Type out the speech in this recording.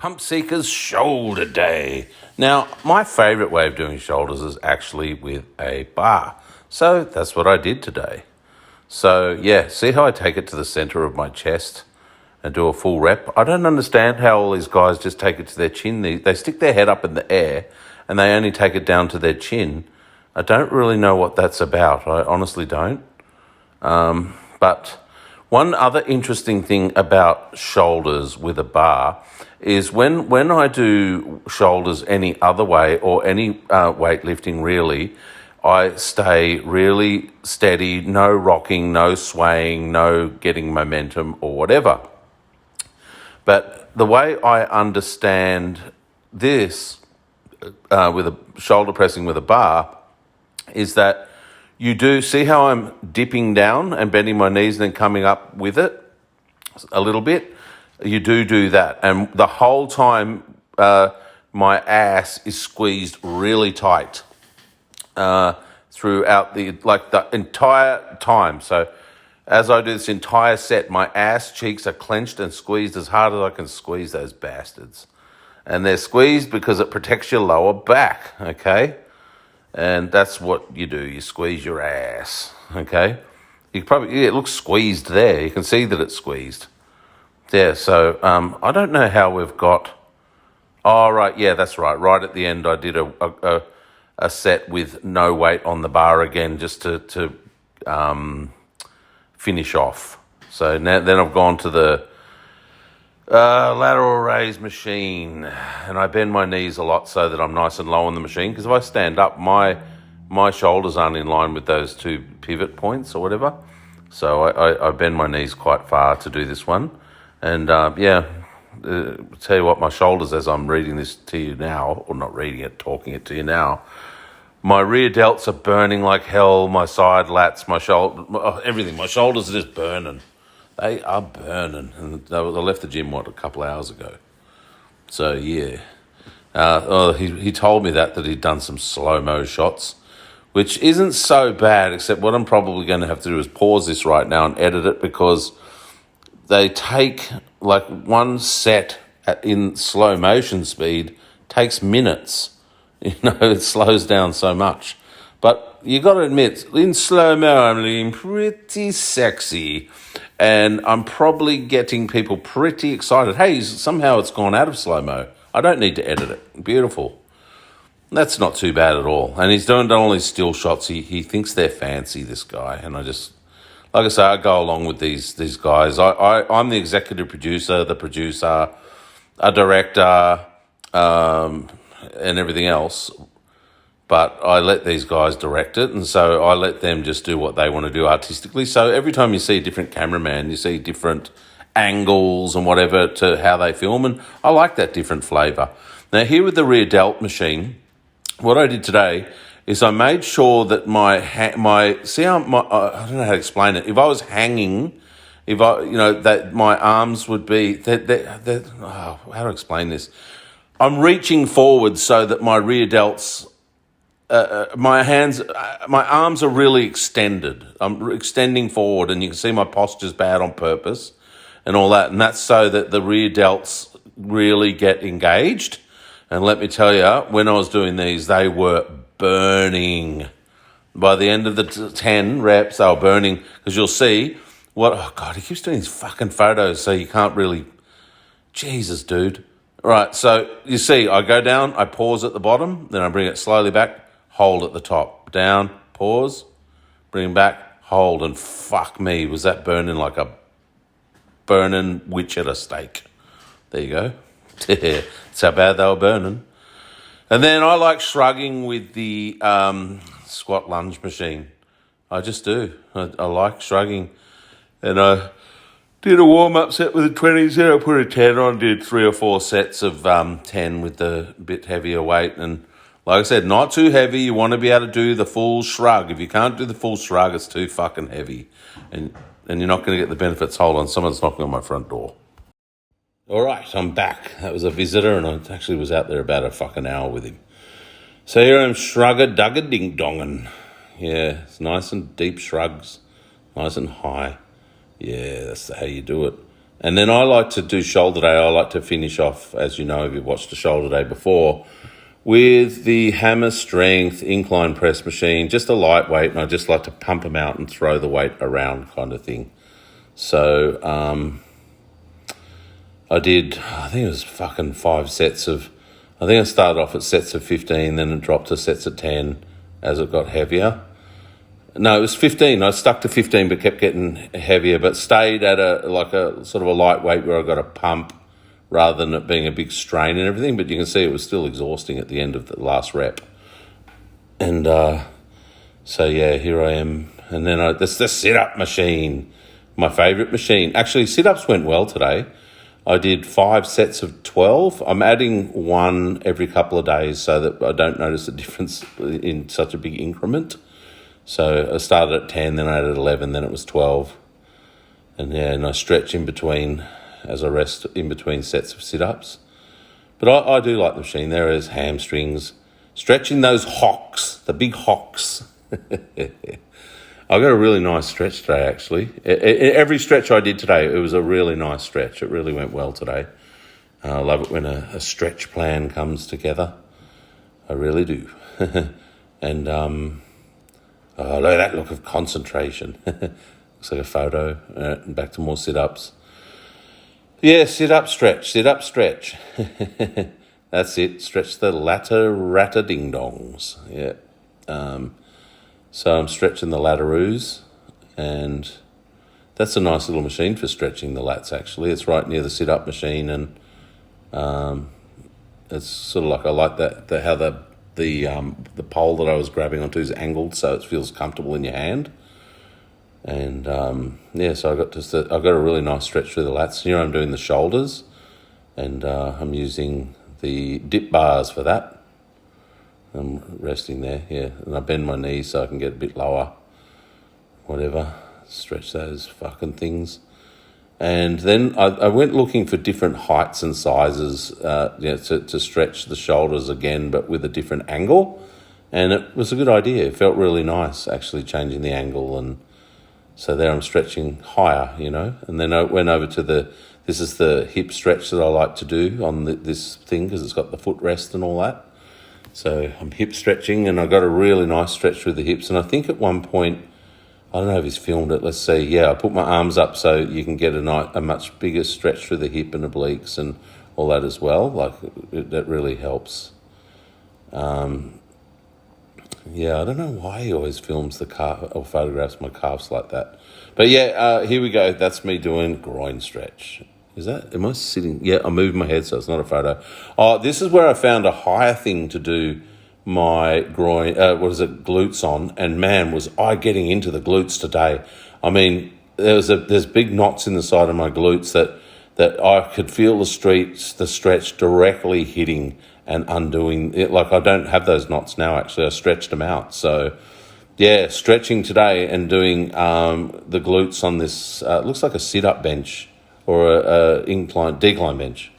Pump Seekers Shoulder Day. Now, my favourite way of doing shoulders is actually with a bar. So that's what I did today. So yeah, see how I take it to the centre of my chest and do a full rep? I don't understand how all these guys just take it to their chin. They stick their head up in the air and they only take it down to their chin. I don't really know what that's about. I honestly don't. But one other interesting thing about shoulders with a bar is when I do shoulders any other way or any weightlifting really, I stay really steady, no rocking, no swaying, no getting momentum or whatever. But the way I understand this with a shoulder pressing with a bar is that you do see how I'm dipping down and bending my knees and then coming up with it a little bit. You do that, and the whole time my ass is squeezed really tight throughout the entire time. So as I do this entire set, my ass cheeks are clenched and squeezed as hard as I can squeeze those bastards, and they're squeezed because it protects your lower back. Okay. And that's what you do. You squeeze your ass, okay? It looks squeezed there. You can see that it's squeezed. Yeah, so I don't know how we've got... Oh, right, yeah, that's right. Right at the end, I did a set with no weight on the bar again just to finish off. So then I've gone to the lateral raise machine, and I bend my knees a lot so that I'm nice and low on the machine, because if I stand up, my shoulders aren't in line with those two pivot points or whatever. So I bend my knees quite far to do this one. And tell you what, my shoulders, as I'm reading this to you now, or not reading it, talking it to you now, my rear delts are burning like hell, my side lats, my shoulder, everything. My shoulders are just burning. They are burning. And I left the gym, a couple of hours ago. So, yeah. He told me that he'd done some slow-mo shots, which isn't so bad, except what I'm probably going to have to do is pause this right now and edit it, because they take, like, one set in slow motion speed takes minutes. You know, it slows down so much. But you got to admit, in slow-mo, I'm looking pretty sexy. And I'm probably getting people pretty excited. Hey, somehow it's gone out of slow-mo. I don't need to edit it. Beautiful. That's not too bad at all. And he's done all these still shots. He thinks they're fancy, this guy. And I just, like I say, I go along with these guys. I'm the executive producer, the producer, a director, and everything else. But I let these guys direct it, and so I let them just do what they want to do artistically. So every time you see a different cameraman, you see different angles and whatever to how they film, and I like that different flavour. Now, here with the rear delt machine, what I did today is I made sure that I don't know how to explain it. If I was hanging, that my arms would be, how to explain this? I'm reaching forward so that my rear delts, my arms are really extended. I'm extending forward, and you can see my posture's bad on purpose and all that. And that's so that the rear delts really get engaged. And let me tell you, when I was doing these, they were burning. By the end of the 10 reps, they were burning, because you'll see oh God, he keeps doing these fucking photos, so you can't really, Jesus, dude. Right, so you see, I go down, I pause at the bottom, then I bring it slowly back, hold at the top, down, pause, bring it back, hold, and fuck me, was that burning like a burning witch at a stake. There you go. That's how bad they were burning. And then I like shrugging with the squat lunge machine. I just do. I like shrugging. And I did a warm-up set with a 20 set. I put a 10 on, did 3 or 4 sets of 10 with the bit heavier weight. And like I said, not too heavy. You want to be able to do the full shrug. If you can't do the full shrug, it's too fucking heavy. And you're not going to get the benefits. Hold on, someone's knocking on my front door. All right, I'm back. That was a visitor, and I actually was out there about a fucking hour with him. So here I'm shrugger-dugger-ding-donging. Yeah, it's nice and deep shrugs. Nice and high. Yeah, that's how you do it. And then I like to do shoulder day. I like to finish off, as you know, if you've watched a shoulder day before, with the hammer strength incline press machine, just a lightweight, and I just like to pump them out and throw the weight around kind of thing. So I think it was fucking 5 sets of, I think I started off at sets of 15, then it dropped to sets of 10 as it got heavier. No, it was 15. I stuck to 15 but kept getting heavier, but stayed at a sort of a lightweight where I got a pump rather than it being a big strain and everything. But you can see it was still exhausting at the end of the last rep. And so, yeah, here I am. And then that's the sit-up machine, my favourite machine. Actually, sit-ups went well today. I did 5 sets of 12. I'm adding one every couple of days so that I don't notice a difference in such a big increment. So I started at 10, then I added 11, then it was 12. And I stretch in between as I rest in between sets of sit-ups. But I do like the machine. There is hamstrings, stretching those hocks, the big hocks. I got a really nice stretch today, actually. Every stretch I did today, it was a really nice stretch. It really went well today. I love it when a stretch plan comes together. I really do. And oh, look at that look of concentration. Looks like a photo. And back to more sit-ups. Yeah, sit-up, stretch. Sit-up, stretch. That's it. Stretch the latter ratter ding-dongs. Yeah. So I'm stretching the lataroos, and that's a nice little machine for stretching the lats, actually. It's right near the sit-up machine, and it's sort of like, I like that how the pole that I was grabbing onto is angled so it feels comfortable in your hand. And so I got a really nice stretch through the lats. Here I'm doing the shoulders, and I'm using the dip bars for that. I'm resting there, yeah, and I bend my knees so I can get a bit lower. Whatever, stretch those fucking things. And then I went looking for different heights and sizes, to stretch the shoulders again, but with a different angle. And it was a good idea. It felt really nice, actually, changing the angle. And so there I'm stretching higher, And then I went over to this is the hip stretch that I like to do on this thing because it's got the footrest and all that. So I'm hip stretching, and I got a really nice stretch through the hips. And I think at one point, I don't know if he's filmed it, let's see. Yeah, I put my arms up so you can get a much bigger stretch through the hip and obliques and all that as well. That really helps. I don't know why he always films the calf or photographs my calves like that. But yeah, here we go. That's me doing groin stretch. Am I sitting? Yeah, I'm moving my head, so it's not a photo. Oh, this is where I found a higher thing to do my groin, glutes on, and man, was I getting into the glutes today. I mean, there's big knots in the side of my glutes that I could feel the stretch directly hitting and undoing it. Like, I don't have those knots now, actually. I stretched them out. So, yeah, stretching today and doing the glutes on this, looks like a sit-up bench or a decline bench.